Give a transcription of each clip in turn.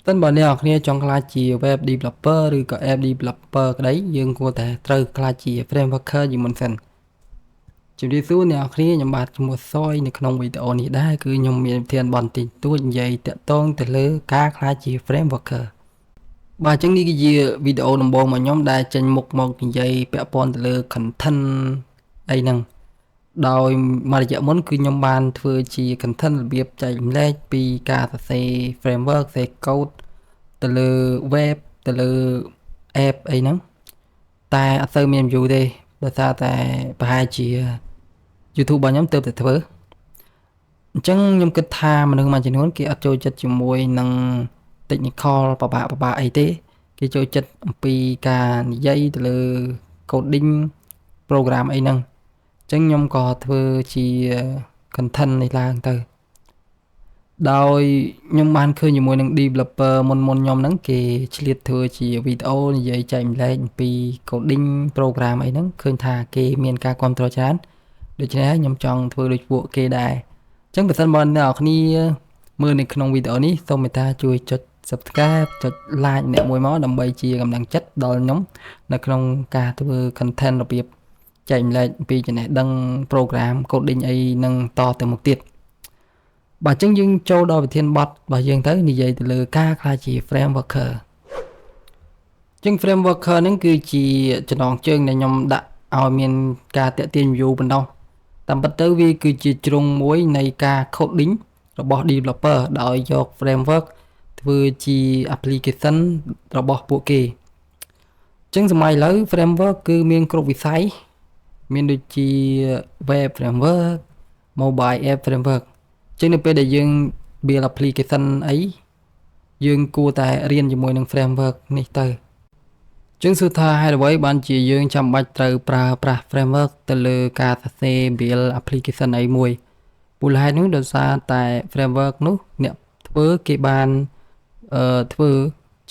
សិនបើអ្នកនរគ្នាចង់ក្លាយជា web developer ឬក៏ app developer ក្តីយើងគួរតែត្រូវក្លាយជា frameworker ជាមុនសិនជម្រាបសួរអ្នកនរគ្នាខ្ញុំបាទឈ្មោះសយនៅក្នុងវីដេអូនេះដែរគឺខ្ញុំមានវិធានបន្តិចតួចនិយាយតាក់ទងទៅលើការក្លាយជា frameworker បាទអញ្ចឹងនេះគឺជាវីដេអូដំបូងរបស់ខ្ញុំដែលចេញមុខមកនិយាយពាក់ព័ន្ធទៅលើ content អីហ្នឹងដោយមួយរយៈមុនគឺខ្ញុំបានធ្វើជា content របៀបចែកម្លែកពីការសរសេរ framework សរសេរ code ទៅលើ web ទៅលើ app អីហ្នឹងតែអត់សូវមាន view ទេដោយសារតែប្រហែលជា YouTube របស់ខ្ញុំទើបតែធ្វើអញ្ចឹងខ្ញុំគិតថាមនុស្សមួយចំនួនគេអត់ចូលចិត្តជាមួយនឹង technical ពិបាកអីទេគេចូលចិត្តអំពីការនិយាយទៅលើ coding program អីហ្នឹងអញ្ចឹងខ្ញុំក៏ធ្វើជា content នេះឡើងទៅដោយខ្ញុំបានឃើញជាមួយនឹង developer មុនខ្ញុំហ្នឹងគេឆ្លៀតធ្វើជាវីដេអូនិយាយចែកម្លែកអំពី coding program អីហ្នឹងឃើញថាគេមានការគាំទ្រច្រើនដូច្នេះខ្ញុំចង់ធ្វើដូចពួកគេដែរអញ្ចឹងបើសិនបើអ្នកនរគ្នាមើលនៅក្នុងវីដេអូនេះសូមមេត្តាជួយចុច subscribe ចុច like អ្នកមួយមកដើម្បីជាកម្លាំងចិត្តដល់ខ្ញុំនៅក្នុងការធ្វើ content របៀបចែកម្លែកពីចំណេះដឹង program coding អីនឹងតទៅមុខទៀតបាទអញ្ចឹងយើងចូលដល់វិធានបទរបស់យើងទៅនិយាយទៅលើការក្លាយជា frameworker អញ្ចឹង frameworker ហ្នឹងគឺជាចំណងជើងដែលខ្ញុំដាក់ឲ្យមានការតាក់ទាញ view បណ្ដោះតាមពិតទៅវាគឺជាជ្រុងមួយនៃការ coding របស់ developer ដោយយក framework ធ្វើជា application របស់ពួកគេអញ្ចឹងសម័យឥឡូវ framework គឺមានគ្រប់វិស័យមានដូចជា web framework mobile app framework អញ្ចឹងនៅពេលដែលយើង build application អីយើងគួរតែរៀនជាមួយនឹង framework នេះទៅអញ្ចឹងសួរថាហេតុអ្វីបានជាយើងចាំបាច់ត្រូវប្រើប្រាស់ framework ទៅលើការសរសេរ build application អីមួយមូលហេតុនោះដោយសារតែ framework នោះអ្នកធ្វើគេបានធ្វើ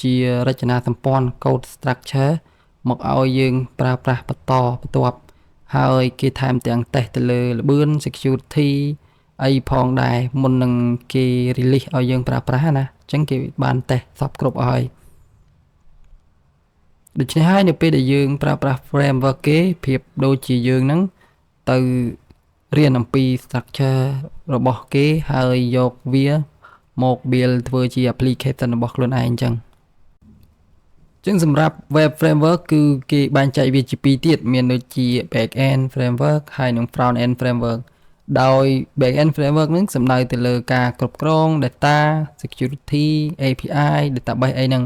ជារចនាសម្ព័ន្ធ code structure មកឲ្យយើងប្រើប្រាស់បន្តបន្ទាប់ហើយគេថែមទាំងតេស្តទៅលើល្បឿន security អីផងដែរមុននឹងគេ release ឲ្យយើងប្រើប្រាស់ណាអញ្ចឹងគេបានតេស្តសពគ្រប់ហើយដូច្នេះហើយនៅពេលដែលយើងប្រើប្រាស់ framework គេប្រៀបដូចជាយើងហ្នឹងទៅរៀនអំពី structure របស់គេហើយយកវាមក build ធ្វើជា application របស់ខ្លួនឯងអញ្ចឹងសម្រាប់ web framework គឺគេបែងចែកវាជាពីរទៀតមានដូចជា back end framework ហើយនិង front end framework ដោយ back end framework ហ្នឹងសំដៅទៅលើការគ្រប់គ្រង data security API database អីហ្នឹង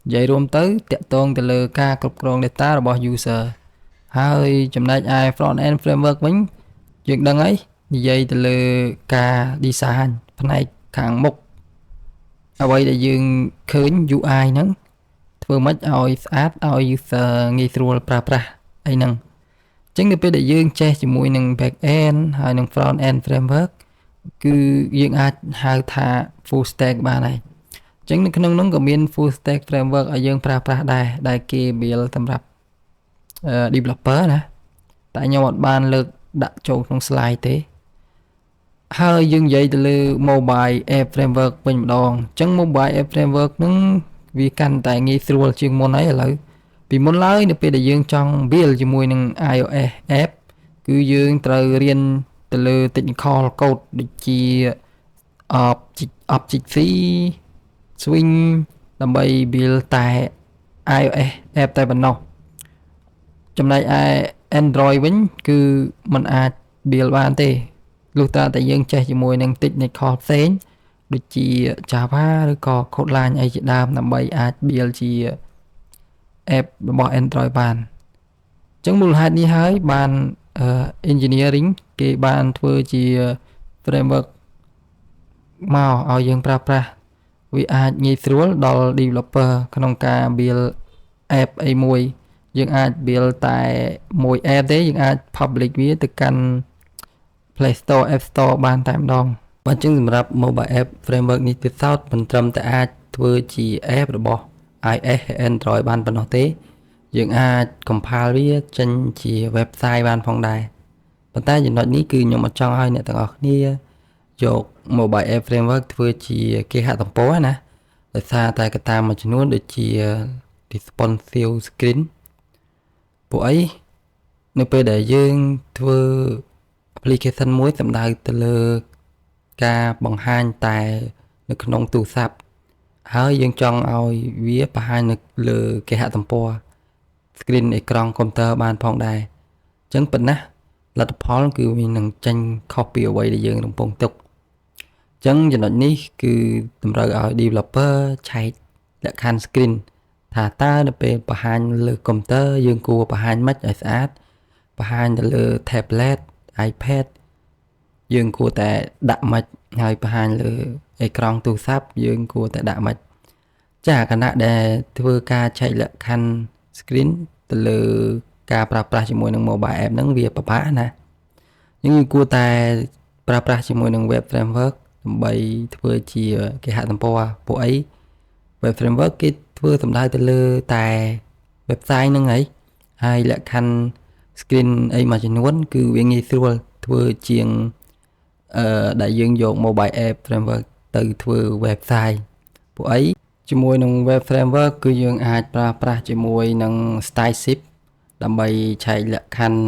និយាយរួមទៅតាក់ទងទៅលើការគ្រប់គ្រង data របស់ user ហើយចំណែកឯ front end framework វិញយើងដឹងហើយនិយាយទៅលើការ design ផ្នែកខាងមុខអ្វីដែលយើងឃើញ UI ហ្នឹងធ្វើម៉េចឲ្យស្អាតឲ្យ user ងាយស្រួលប្រើប្រាស់អីហ្នឹងអញ្ចឹងនៅពេលដែលយើងចេះជាមួយនឹង back end ហើយនិង front end framework គឺយើងអាចហៅថា full stack បានហើយអញ្ចឹងនៅក្នុងនោះក៏មាន full stack framework ឲ្យយើងប្រើប្រាស់ដែរដែលគេ build សម្រាប់developer ណាតែខ្ញុំអត់បានលើកដាក់ចូលក្នុង slide ទេហើយយើងនិយាយទៅលើ mobile app framework វិញម្ដងអញ្ចឹង mobile app framework ហ្នឹងវាកាន់តែងាយស្រួលជាងមុនហើយឥឡូវពីមុនឡើយនៅពេលដែលយើងចង់ build ជាមួយនឹង iOS app គឺយើងត្រូវរៀនទៅលើ technical code ដូចជា Object C Swing ដើម្បី build តែ iOS app តែប៉ុណ្ណោះចំណែកឯ Android វិញគឺมันអាច build បានទេលុះត្រាតែយើងចេះជាមួយនឹង technical ផ្សេងដូចជា Java ឬក៏ Kotlin អីជាដើមដើម្បីអាច build ជា app របស់ Android បានអញ្ចឹងមូលហេតុនេះហើយបាន engineering គេបានធ្វើជា framework មកឲ្យយើងប្រើប្រាស់វាអាចងាយស្រួលដល់ developer ក្នុងការ build app អីមួយយើងអាច build តែមួយ app ទេយើងអាច public វាទៅកាន់ Play Store App Store បានតែម្ដងបើអញ្ចឹងសម្រាប់ mobile app framework នេះទៀតសោតមិនត្រឹមតែអាចធ្វើជា app របស់ iOS ហើយ Android បានប៉ុណ្ណោះទេយើងអាច compile វាចេញជា website បានផងដែរប៉ុន្តែចំណុចនេះគឺខ្ញុំអត់ចង់ឲ្យអ្នកទាំងអស់គ្នាយក mobile app framework ធ្វើជាគេហទំព័រណា ដោយសារតែកត្តាមួយចំនួនដូចជា responsive screen ពួកអីនៅពេលដែលយើងធ្វើ application មួយសំដៅទៅលើការបង្ហាញតែនៅក្នុងទូរស័ព្ទហើយយើងចង់ឲ្យវាបង្ហាញនៅលើគេហទំព័រ screen អេក្រង់កុំព្យូទ័របានផងដែរអញ្ចឹងប៉ុណ្ណាលទ្ធផលគឺវានឹងចេញខុសពីអ្វីដែលយើងរំពងទុកអញ្ចឹងចំណុចនេះគឺតម្រូវឲ្យ developer ឆែកលក្ខខណ្ឌ screen ថាតើនៅពេលបង្ហាញលើកុំព្យូទ័រយើងគួរបង្ហាញម៉េចឲ្យស្អាតបង្ហាញទៅលើ tablet iPad យើងគួរតែដាក់ម៉េចហើយបង្ហាញលើអេក្រង់ទូរស័ព្ទយើងគួរតែដាក់ម៉េចចាខណៈដែលធ្វើការឆែកលក្ខខណ្ឌ screen ទៅលើការប្រើប្រាស់ជាមួយនឹង mobile app ហ្នឹងវាពិបាកណាយើងគួរតែប្រើប្រាស់ជាមួយនឹង web framework ដើម្បីធ្វើជាគេហទំព័រពួកអី web framework គេធ្វើសំដៅទៅលើតែ website ហ្នឹងហើយលក្ខខណ្ឌ screen អីមួយចំនួនគឺវាងាយស្រួលធ្វើជាងដែលយើងយក mobile app framework ទៅធ្វើ website ពួកអីជាមួយនឹង web framework គឺយើងអាចប្រើប្រាស់ជាមួយនឹង styleship ដើម្បីឆែកលក្ខខណ្ឌ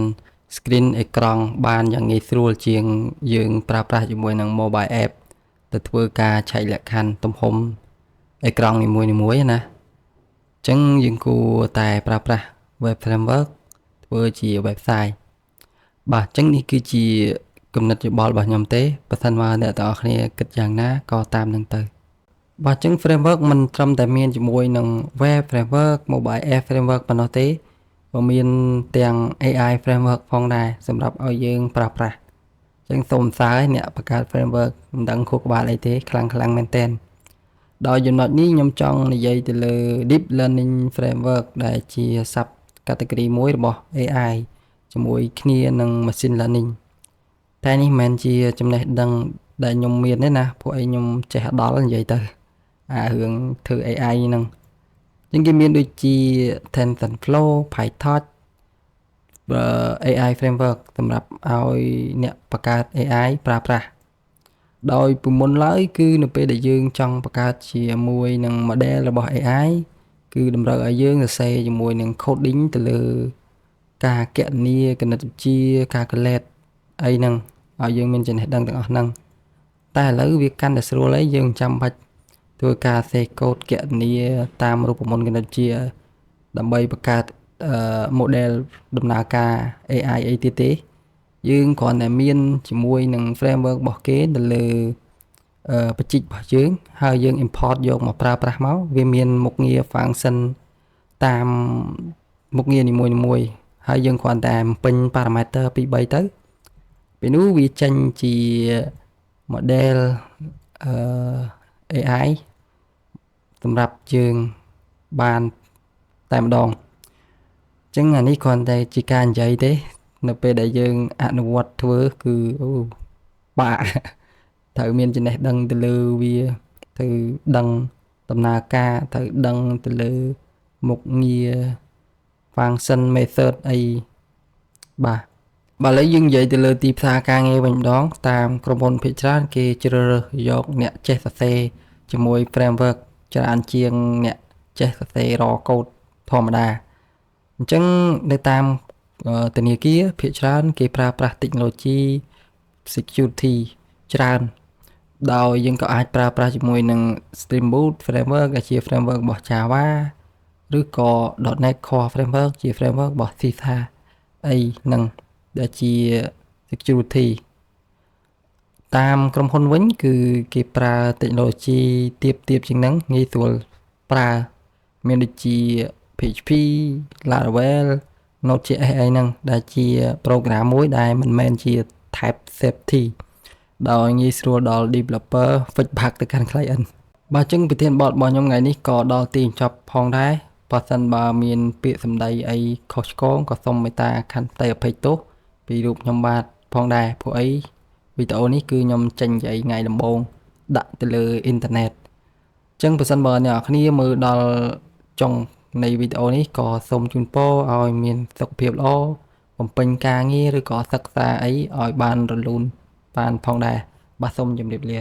screen អេក្រង់បានយ៉ាងងាយស្រួលជាងយើងប្រើប្រាស់ជាមួយនឹង mobile app ទៅធ្វើការឆែកលក្ខខណ្ឌទំហំអេក្រង់នីមួយៗណាអញ្ចឹងយើងគួរតែប្រើប្រាស់ web framework ធ្វើជា website បាទអញ្ចឹងនេះគឺជាគំនិតយោបល់របស់ខ្ញុំទេបើសិនមកអ្នកទាំងអស់គ្នាគិតយ៉ាងណាក៏តាមនឹងទៅបាទអញ្ចឹង framework មិនត្រឹមតែមានជាមួយនឹង web framework mobile app framework ប៉ុណ្ណោះទេក៏មានទាំង AI framework ផងដែរសម្រាប់ឲ្យយើងប្រើប្រាស់អញ្ចឹងសូមសើអ្នកបង្កើត framework មិនដឹងខួរក្បាលអីទេខ្លាំងមែនទែនដោយចំណុចនេះខ្ញុំចង់និយាយទៅលើ deep learning framework ដែលជា sub category មួយរបស់ AI ជាមួយគ្នានឹង machine learning តែនេះមិនមែនជាចំណេះដឹងដែលខ្ញុំមានទេណាពួកឯងខ្ញុំចេះដល់និយាយទៅរឿងធ្វើ AI ហ្នឹងអញ្ចឹងគេមានដូចជា TensorFlow PyTorch AI framework សម្រាប់ឲ្យអ្នកបង្កើត AI ប្រើប្រាស់ដោយពីមុនឡើយគឺនៅពេលដែលយើងចង់បង្កើតជាមួយនឹង model របស់ AI គឺតម្រូវឲ្យយើងសរសេរជាមួយនឹង coding ទៅលើការគណនាគណិតវិទ្យា calculate អីហ្នឹងឲ្យយើងមានចំណេះដឹងទាំងអស់ហ្នឹងតែឥឡូវវាកាន់តែស្រួលហើយយើងចាំបាច់ធ្វើការសេកូដគណនាតាមរូបមន្តគណិតវិទ្យាដើម្បីបង្កើតmodel ដំណើរការ AI អីទៀតទេយើងគ្រាន់តែមានជាមួយនឹង framework របស់គេទៅលើបច្ចេករបស់យើងហើយយើង import យកមកប្រើប្រាស់មកវាមានមុខងារ function តាមមុខងារនីមួយៗហើយយើងគ្រាន់តែបំពេញ parameter 2 3ទៅពេលនោះវាចេញជា model AI សម្រាប់យើងបានតែម្ដងអញ្ចឹងអានេះគ្រាន់តែជាការនិយាយទេនៅពេលដែលយើងអនុវត្តធ្វើគឺបាក់ត្រូវមានចំណេះដឹងទៅលើវាត្រូវដឹងដំណើរការត្រូវដឹងទៅលើមុខងារ function method អីបាទឥឡូវយើងនិយាយទៅលើទីផ្សារការងារវិញម្ដងតាមក្រុមហ៊ុនភាគច្រើនគេជ្រើសរើសយកអ្នកចេះសរសេរជាមួយ framework ច្រើនជាងអ្នកចេះសរសេរ raw code ធម្មតាអញ្ចឹងនៅតាមធនាគារភាគច្រើនគេប្រើប្រាស់ technology security ច្រើនដោយយើងក៏អាចប្រើប្រាស់ជាមួយនឹង Spring Boot framework ដែលជា framework របស់ Java ឬក៏ .NET Core framework ជា framework របស់ C# អីហ្នឹងដែលជា security តាមក្រុមហ៊ុនវិញគឺគេប្រើ technology ទាបជាងហ្នឹងងាយស្រួលប្រើមានដូចជា PHP Laravel Node.js អីហ្នឹងដែលជា program មួយដែលមិនមែនជា type safety ដោយងាយស្រួលដល់ developer fix bug ទៅកាន់ client បាទអញ្ចឹងប្រធានបទរបស់ខ្ញុំថ្ងៃនេះក៏ដល់ទីបញ្ចប់ផងដែរបើសិនបើមានពាក្យសម្ដីអីខុសឆ្គងក៏សូមមេត្តាខន្តីអភ័យទោសពីរូបខ្ញុំបាទផងដែរព្រោះអីវីដេអូនេះគឺខ្ញុំចេញជាថ្ងៃដំបូងដាក់ទៅលើអ៊ីនធឺណិតអញ្ចឹងបើសិនបើអ្នកនរគ្នាមើលដល់ចុងនៃវីដេអូនេះក៏សូមជូនពរឲ្យមានសុខភាពល្អបំពេញការងារឬក៏សិក្សាអីឲ្យបានរលូនបានផងដែរបាទសូមជម្រាបលា